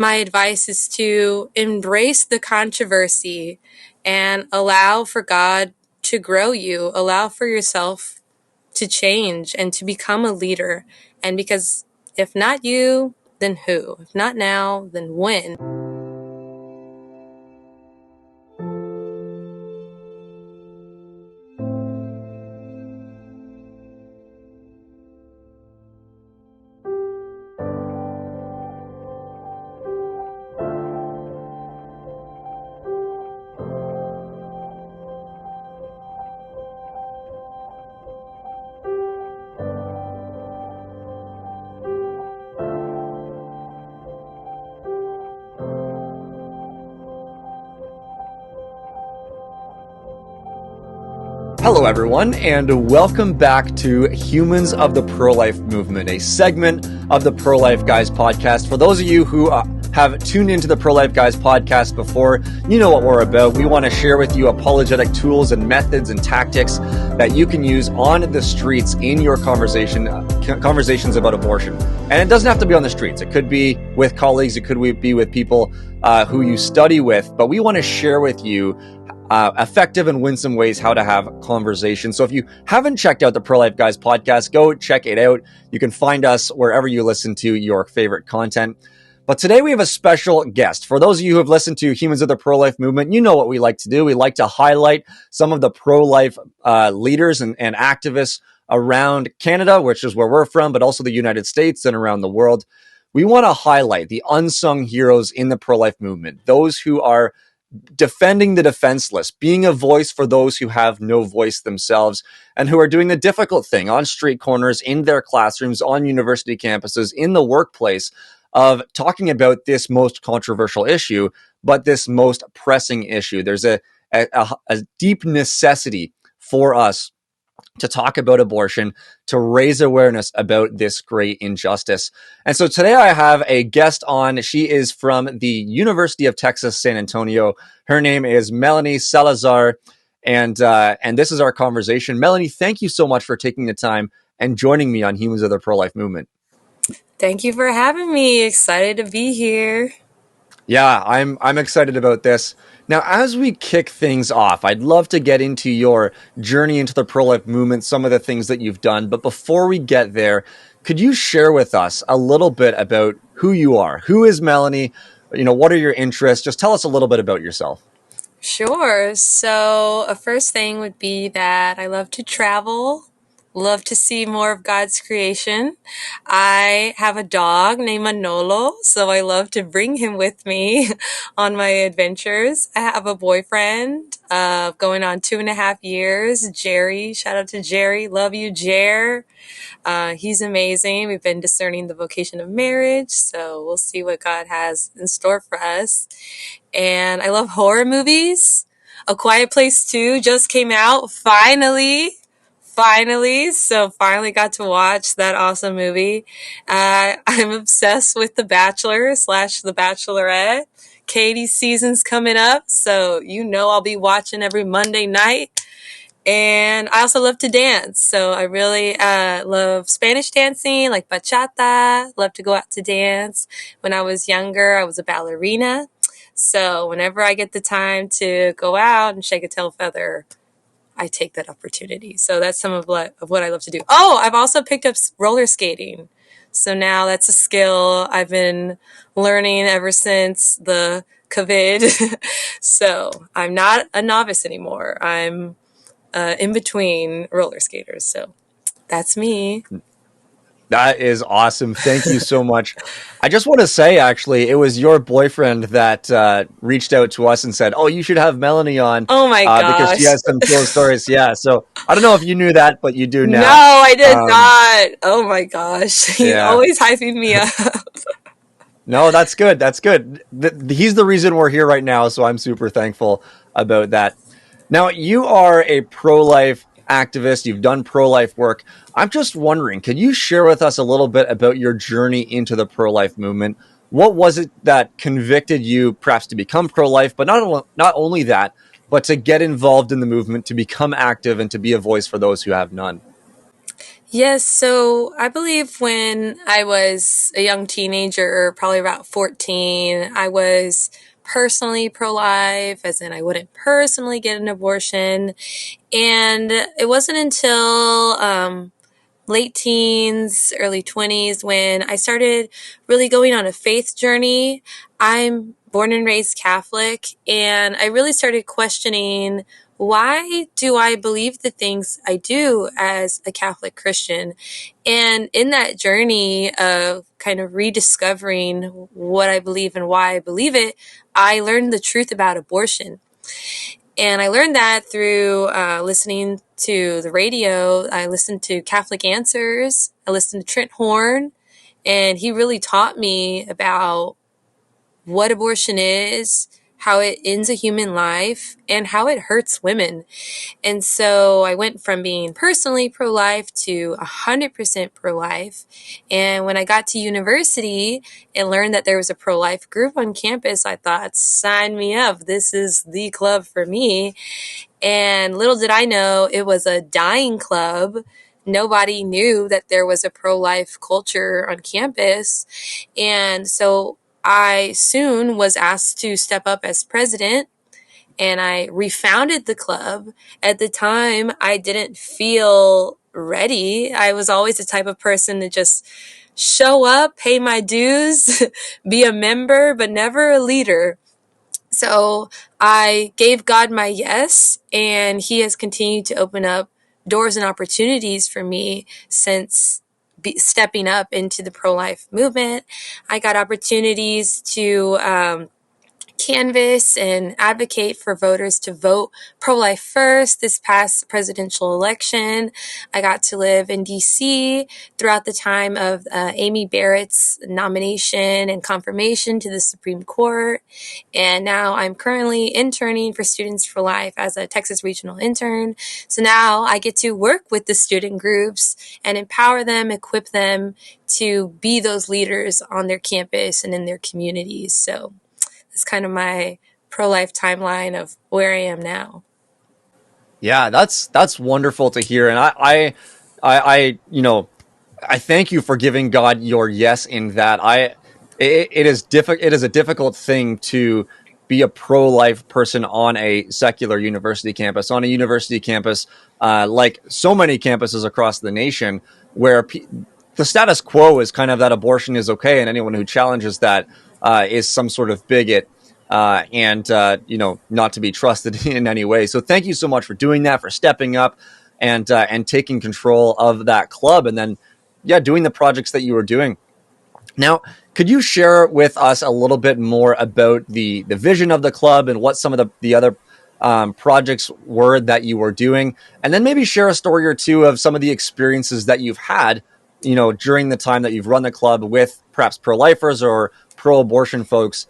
my advice is to embrace the controversy and allow for God to grow you, allow for yourself to change and to become a leader. And because if not you, then who? If not now, then when? Hello, everyone, and welcome back to Humans of the Prolife Movement, a segment of the Prolife Guys podcast. For those of you who have tuned into the Prolife Guys podcast before, you know what we're about. We want to share with you apologetic tools and methods and tactics that you can use on the streets in your conversations about abortion. And it doesn't have to be on the streets. It could be with colleagues. It could be with people who you study with. But we want to share with you effective and winsome ways how to have conversations. So if you haven't checked out the Prolife Guys podcast, go check it out. You can find us wherever you listen to your favorite content. But today we have a special guest. For those of you who have listened to Humans of the Prolife Movement, you know what we like to do. We like to highlight some of the pro-life leaders and activists around Canada, which is where we're from, but also the United States and around the world. We want to highlight the unsung heroes in the pro-life movement, those who are defending the defenseless, being a voice for those who have no voice themselves, and who are doing the difficult thing on street corners, in their classrooms, on university campuses, in the workplace, of talking about this most controversial issue, but this most pressing issue. There's a deep necessity for us to talk about abortion, to raise awareness about this great injustice. And so today I have a guest on. She is from the University of Texas, San Antonio. Her name is Melanie Salazar, and this is our conversation. Melanie, thank you so much for taking the time and joining me on Humans of the Pro-Life Movement. Thank you for having me. Excited to be here. Yeah, I'm excited about this. Now, as we kick things off, I'd love to get into your journey into the pro-life movement, some of the things that you've done. But before we get there, could you share with us a little bit about who you are? Who is Melanie? You know, what are your interests? Just tell us a little bit about yourself. Sure. So a first thing would be that I love to travel. Love to see more of God's creation. I have a dog named Manolo, so I love to bring him with me on my adventures. I have a boyfriend going on 2.5 years, Jerry. Shout out to Jerry. Love you, Jer. He's amazing. We've been discerning the vocation of marriage, so we'll see what God has in store for us. And I love horror movies. A Quiet Place 2 just came out, finally, so finally got to watch that awesome movie. I'm obsessed with The Bachelor / The Bachelorette. Katie's season's coming up, so you know I'll be watching every Monday night. And I also love to dance, so I really love Spanish dancing, like bachata. Love to go out to dance. When I was younger, I was a ballerina, so whenever I get the time to go out and shake a tail feather, I take that opportunity. So that's some of what I love to do. Oh, I've also picked up roller skating. So now that's a skill I've been learning ever since the COVID. So I'm not a novice anymore. I'm in between roller skaters. So that's me. That is awesome. Thank you so much. I just want to say, actually, it was your boyfriend that reached out to us and said, "Oh, you should have Melanie on." Oh my gosh. Because she has some cool stories. Yeah. So I don't know if you knew that, but you do now. No, I did not. Oh my gosh. He's always hyping me up. No, that's good. That's good. He's the reason we're here right now. So I'm super thankful about that. Now, you are a pro-life activist. You've done pro-life work. I'm just wondering, can you share with us a little bit about your journey into the pro-life movement? What was it that convicted you perhaps to become pro-life, but not only that, but to get involved in the movement, to become active and to be a voice for those who have none? Yes, so I believe when I was a young teenager, probably about 14, I was personally pro-life, as in I wouldn't personally get an abortion. And it wasn't until late teens, early 20s when I started really going on a faith journey. I'm born and raised Catholic, and I really started questioning, why do I believe the things I do as a Catholic Christian? And in that journey of kind of rediscovering what I believe and why I believe it, I learned the truth about abortion. And I learned that through listening to the radio. I listened to Catholic Answers. I listened to Trent Horn, and he really taught me about what abortion is, how it ends a human life, and how it hurts women. And so I went from being personally pro-life to 100% pro-life. And when I got to university and learned that there was a pro-life group on campus, I thought, sign me up. This is the club for me. And little did I know it was a dying club. Nobody knew that there was a pro-life culture on campus. And so I soon was asked to step up as president, and I refounded the club. At the time, I didn't feel ready. I was always the type of person to just show up, pay my dues, be a member, but never a leader. So I gave God my yes, and He has continued to open up doors and opportunities for me since stepping up into the pro-life movement. I got opportunities to canvass and advocate for voters to vote pro-life first this past presidential election. I got to live in DC throughout the time of Amy Barrett's nomination and confirmation to the Supreme Court. And now I'm currently interning for Students for Life as a Texas Regional Intern. So now I get to work with the student groups and empower them, equip them to be those leaders on their campus and in their communities. So it's kind of my pro-life timeline of where I am now. Yeah, that's wonderful to hear, and I thank you for giving God your yes in that. It is it is a difficult thing to be a pro-life person on a secular university campus, like so many campuses across the nation, where the status quo is kind of that abortion is okay, and anyone who challenges that is some sort of bigot. And not to be trusted in any way. So thank you so much for doing that, for stepping up and taking control of that club, and then doing the projects that you were doing. Now, could you share with us a little bit more about the vision of the club and what some of the other projects were that you were doing, and then maybe share a story or two of some of the experiences that you've had, during the time that you've run the club with perhaps pro-lifers or pro-abortion folks.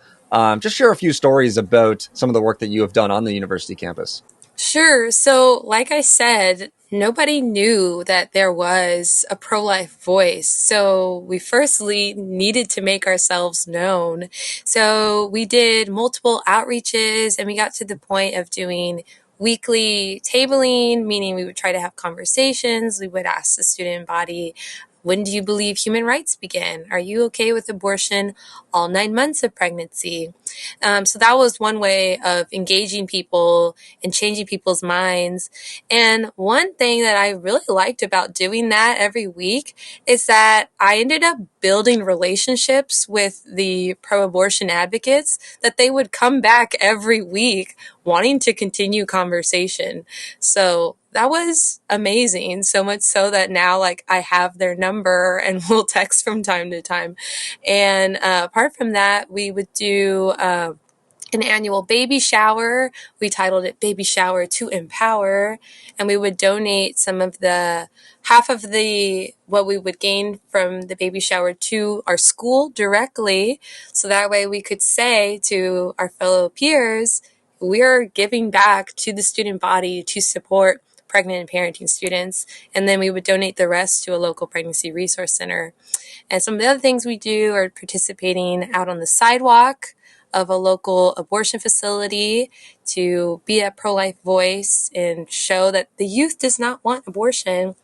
Just share a few stories about some of the work that you have done on the university campus. Sure. So, like I said, nobody knew that there was a pro-life voice. So we firstly needed to make ourselves known. So we did multiple outreaches, and we got to the point of doing weekly tabling, meaning we would try to have conversations. We would ask the student body, when do you believe human rights begin? Are you okay with abortion all 9 months of pregnancy? So that was one way of engaging people and changing people's minds. And one thing that I really liked about doing that every week is that I ended up building relationships with the pro-abortion advocates, that they would come back every week wanting to continue conversation. So that was amazing. So much so that now, like, I have their number and we'll text from time to time. And apart from that, we would do an annual baby shower. We titled it Baby Shower to Empower. And we would donate some of the half of the what we would gain from the baby shower to our school directly. So that way we could say to our fellow peers, we're giving back to the student body to support pregnant and parenting students. And then we would donate the rest to a local pregnancy resource center. And some of the other things we do are participating out on the sidewalk of a local abortion facility to be a pro-life voice and show that the youth does not want abortion.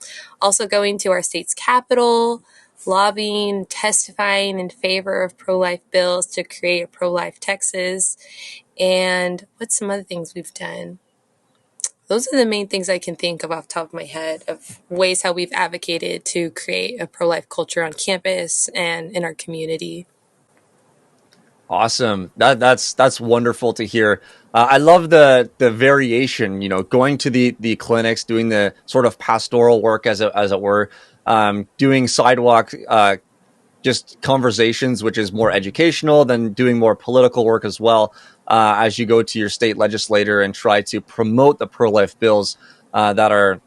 Also going to our state's capital, lobbying, testifying in favor of pro-life bills to create a pro-life Texas. And what's some other things we've done? Those are the main things I can think of off the top of my head of ways how we've advocated to create a pro-life culture on campus and in our community. Awesome. That's wonderful to hear. I love the variation. Going to the clinics, doing the sort of pastoral work as it were, doing sidewalk just conversations, which is more educational, then doing more political work as well, as you go to your state legislator and try to promote the pro-life bills that are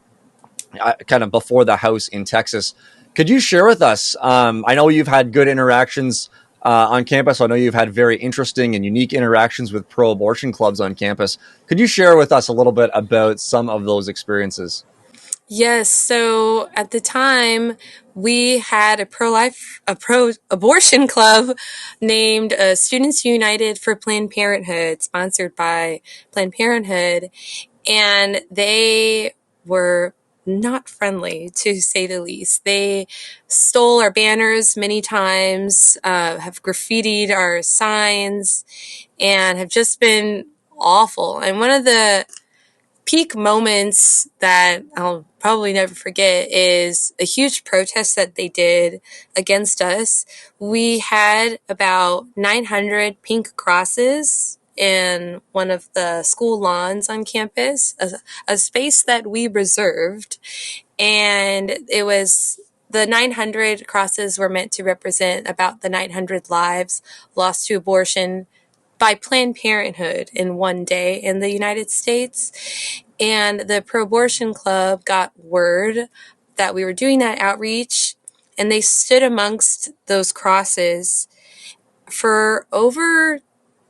kind of before the House in Texas. Could you share with us? I know you've had good interactions on campus. I know you've had very interesting and unique interactions with pro-abortion clubs on campus. Could you share with us a little bit about some of those experiences? Yes, so at the time we had a pro-abortion club named Students United for Planned Parenthood, sponsored by Planned Parenthood, and they were not friendly, to say the least. They stole our banners many times, have graffitied our signs, and have just been awful. And one of the peak moments that I'll probably never forget is a huge protest that they did against us. We had about 900 pink crosses in one of the school lawns on campus, a space that we reserved. And it was the 900 crosses were meant to represent about the 900 lives lost to abortion by Planned Parenthood in one day in the United States. And the pro-abortion club got word that we were doing that outreach, and they stood amongst those crosses for over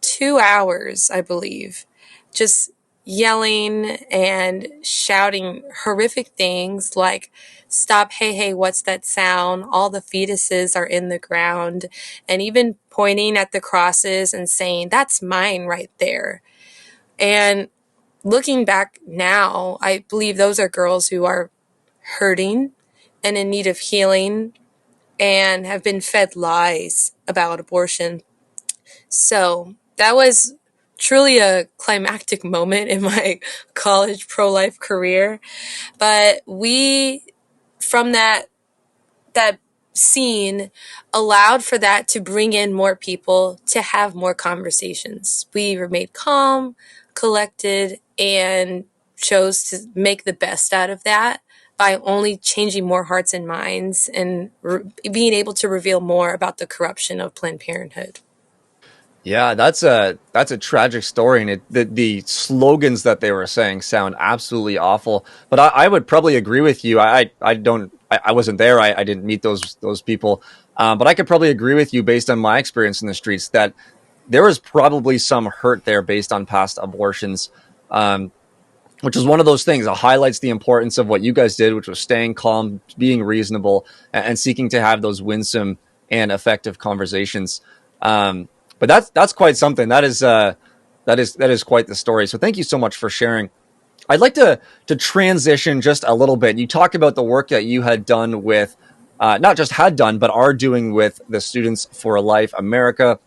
2 hours, I believe, just yelling and shouting horrific things like, "Stop, hey, hey, what's that sound? All the fetuses are in the ground," and even pointing at the crosses and saying, "That's mine right there." And looking back now, I believe those are girls who are hurting and in need of healing and have been fed lies about abortion. So that was truly a climactic moment in my college pro-life career. But we, from that scene, allowed for that to bring in more people to have more conversations. We remained calm, collected, and chose to make the best out of that by only changing more hearts and minds and being able to reveal more about the corruption of Planned Parenthood. Yeah, that's a tragic story, and the slogans that they were saying sound absolutely awful. But I would probably agree with you. I wasn't there. I didn't meet those people, but I could probably agree with you based on my experience in the streets that there was probably some hurt there based on past abortions. Which is one of those things that highlights the importance of what you guys did, which was staying calm, being reasonable, and seeking to have those winsome and effective conversations. But that's quite something. That is quite the story. So thank you so much for sharing. I'd like to transition just a little bit. You talked about the work that you had done with, not just had done, but are doing with the Students for Life America,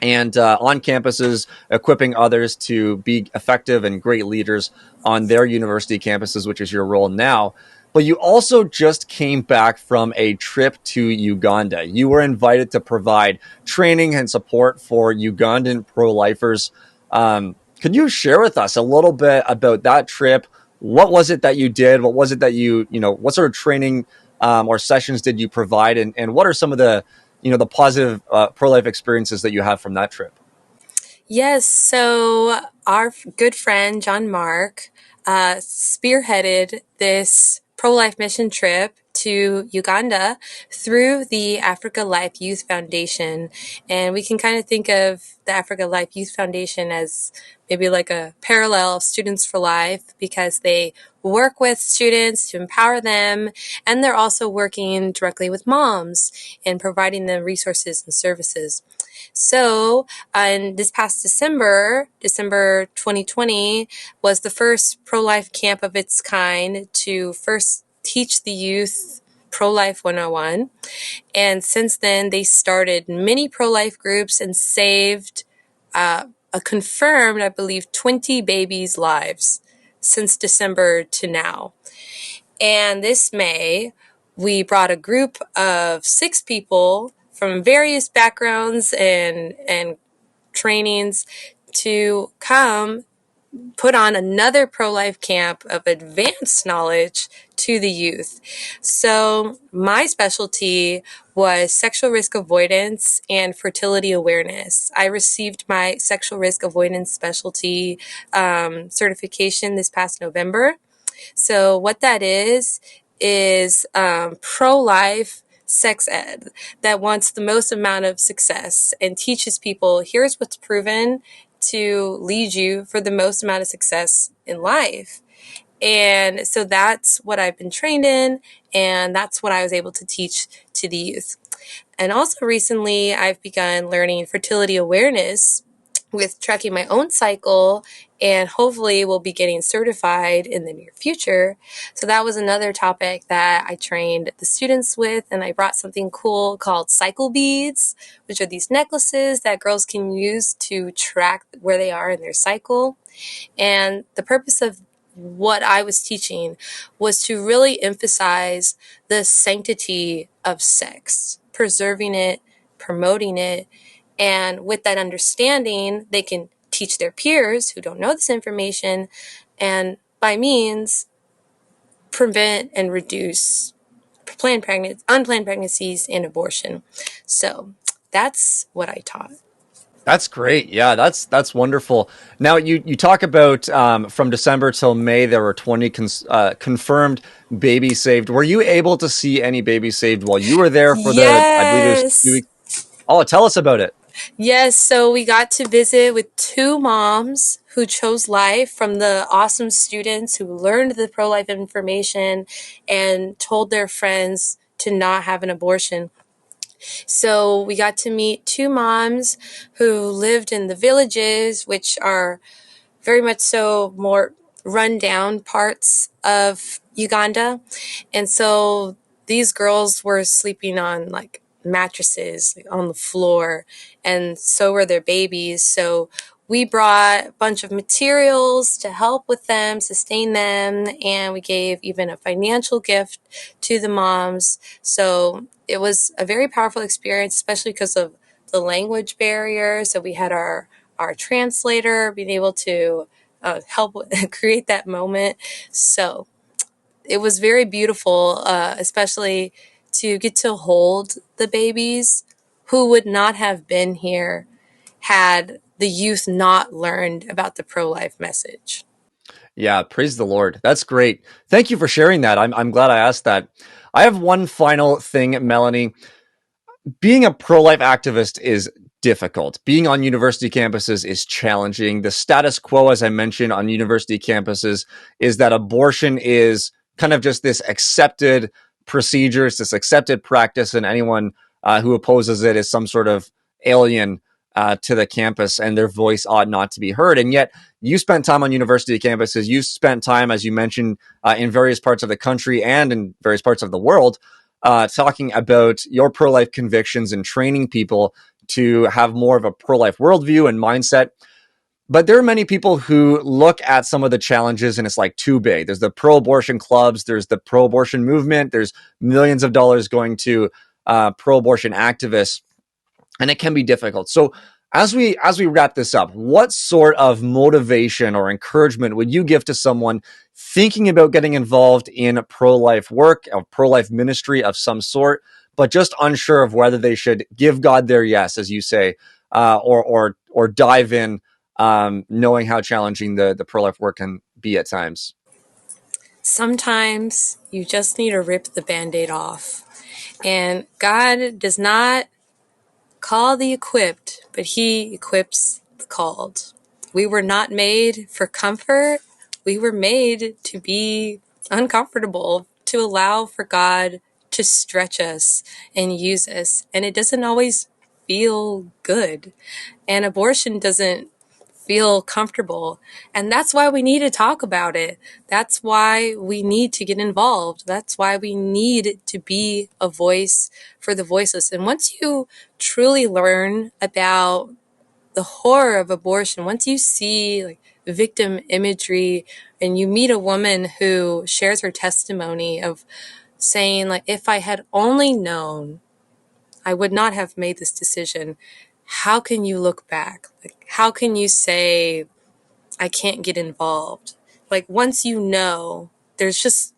and on campuses, equipping others to be effective and great leaders on their university campuses, which is your role now. But you also just came back from a trip to Uganda. You were invited to provide training and support for Ugandan pro-lifers. Could you share with us a little bit about that trip? What was it that you did? What was it that what sort of training or sessions did you provide? And what are some of the positive pro-life experiences that you have from that trip? Yes, so our good friend John Mark spearheaded this pro-life mission trip to Uganda through the Africa Life Youth Foundation. And we can kind of think of the Africa Life Youth Foundation as maybe like a parallel of Students for Life, because they work with students to empower them, and they're also working directly with moms and providing them resources and services. So, in this past December 2020, was the first pro-life camp of its kind to first teach the youth Pro-Life 101. And since then, they started many pro-life groups and saved a confirmed, I believe, 20 babies' lives since December to now. And this May, we brought a group of 6 people from various backgrounds and trainings to come put on another pro-life camp of advanced knowledge to the youth. So my specialty was sexual risk avoidance and fertility awareness. I received my sexual risk avoidance specialty certification this past November. So what that is pro-life sex ed that wants the most amount of success and teaches people, here's what's proven to lead you for the most amount of success in life. And so that's what I've been trained in, and that's what I was able to teach to the youth. And also recently, I've begun learning fertility awareness with tracking my own cycle, and hopefully will be getting certified in the near future. So that was another topic that I trained the students with, and I brought something cool called cycle beads, which are these necklaces that girls can use to track where they are in their cycle. And the purpose of what I was teaching was to really emphasize the sanctity of sex, preserving it, promoting it. And with that understanding, they can teach their peers who don't know this information, and by means prevent and reduce unplanned pregnancies and abortion. So that's what I taught. That's great. Yeah, that's wonderful. Now you talk about from December till May there were 20 confirmed babies saved. Were you able to see any babies saved while you were there for the? I believe it was 2 weeks. Yes. Oh, tell us about it. Yes, so we got to visit with 2 moms who chose life from the awesome students who learned the pro-life information and told their friends to not have an abortion. So we got to meet 2 moms who lived in the villages, which are very much so more run-down parts of Uganda. And so these girls were sleeping on like mattresses like, on the floor, and so were their babies. So we brought a bunch of materials to help with them, sustain them, and we gave even a financial gift to the moms. So it was a very powerful experience, especially because of the language barrier. So we had our translator being able to help create that moment. So it was very beautiful, especially to get to hold the babies who would not have been here had the youth not learned about the pro-life message. Yeah, praise the Lord. That's great. Thank you for sharing that. I'm glad I asked that. I have one final thing, Melanie. Being a pro-life activist is difficult. Being on university campuses is challenging. The status quo, as I mentioned, on university campuses is that abortion is kind of just this accepted procedure, it's this accepted practice, and anyone who opposes it is some sort of alien to the campus, and their voice ought not to be heard. And yet, you spent time on university campuses. You spent time, as you mentioned, in various parts of the country and in various parts of the world, talking about your pro-life convictions and training people to have more of a pro-life worldview and mindset. But there are many people who look at some of the challenges and it's like too big. There's the pro-abortion clubs, there's the pro-abortion movement, there's millions of dollars going to pro-abortion activists, and it can be difficult. So as we wrap this up, what sort of motivation or encouragement would you give to someone thinking about getting involved in pro-life work, a pro-life ministry of some sort, but just unsure of whether they should give God their yes, as you say, or dive in, knowing how challenging the pro-life work can be at times? Sometimes you just need to rip the Band-Aid off. And God does not call the equipped, but he equips the called. We were not made for comfort. We were made to be uncomfortable, to allow for God to stretch us and use us. And it doesn't always feel good. And abortion doesn't feel comfortable. And that's why we need to talk about it. That's why we need to get involved. That's why we need to be a voice for the voiceless. And once you truly learn about the horror of abortion, once you see like victim imagery and you meet a woman who shares her testimony of saying like, if I had only known, I would not have made this decision. How can you look back? Like, how can you say, I can't get involved? Like, once you know, there's just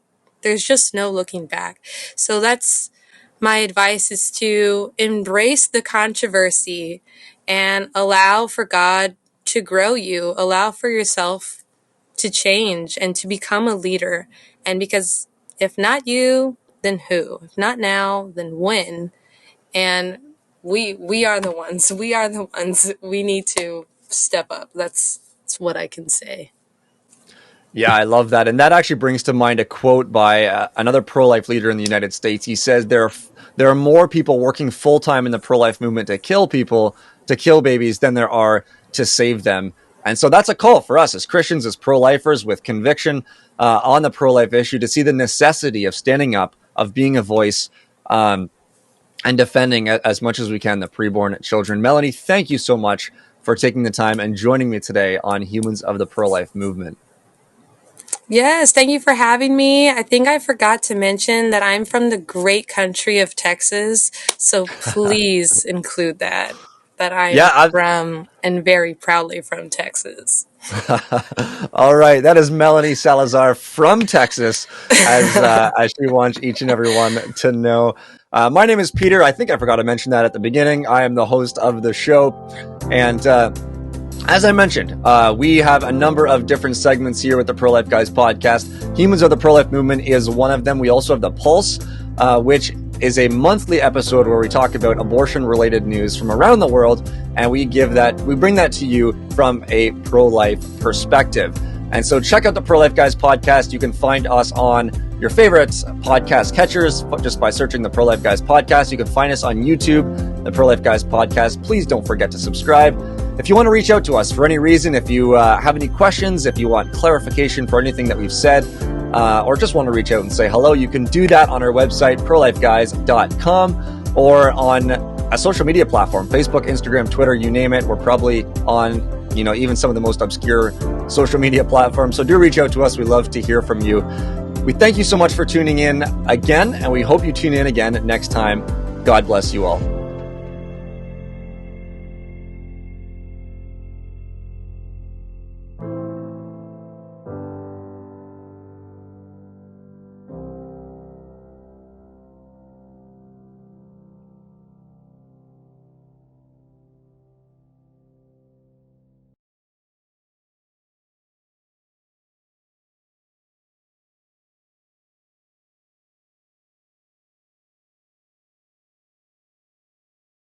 no looking back. So that's my advice, is to embrace the controversy and allow for God to grow you, allow for yourself to change and to become a leader. And because if not you, then who? If not now, then when? And we are the ones. We are the ones. We need to step up. That's what I can say. Yeah, I love that. And that actually brings to mind a quote by another pro-life leader in the United States. He says there are more people working full-time in the pro-life movement to kill people, to kill babies, than there are to save them. And so that's a call for us as Christians, as pro-lifers with conviction on the pro-life issue, to see the necessity of standing up, of being a voice, and defending as much as we can the preborn children. Melanie, thank you so much for taking the time and joining me today on Humans of the Pro-Life Movement. Yes, thank you for having me. I think I forgot to mention that I'm from the great country of Texas, so please include that I'm from and very proudly from Texas. All right, that is Melanie Salazar from Texas, as she wants each and every one to know. My name is Pieter. I think I forgot to mention that at the beginning. I am the host of the show, and as I mentioned, we have a number of different segments here with the Pro-Life Guys podcast. Humans of the Pro-Life Movement is one of them. We also have the Pulse, which is a monthly episode where we talk about abortion-related news from around the world, and we bring that to you from a pro-life perspective. And so check out the Pro-Life Guys podcast. You can find us on your favorite podcast catchers just by searching the Pro-Life Guys podcast. You can find us on YouTube, the Pro-Life Guys podcast. Please don't forget to subscribe. If you want to reach out to us for any reason, if you have any questions, if you want clarification for anything that we've said, or just want to reach out and say hello, you can do that on our website, prolifeguys.com, or on a social media platform, Facebook, Instagram, Twitter, you name it. We're probably on, even some of the most obscure social media platforms. So do reach out to us. We love to hear from you. We thank you so much for tuning in again, and we hope you tune in again next time. God bless you all.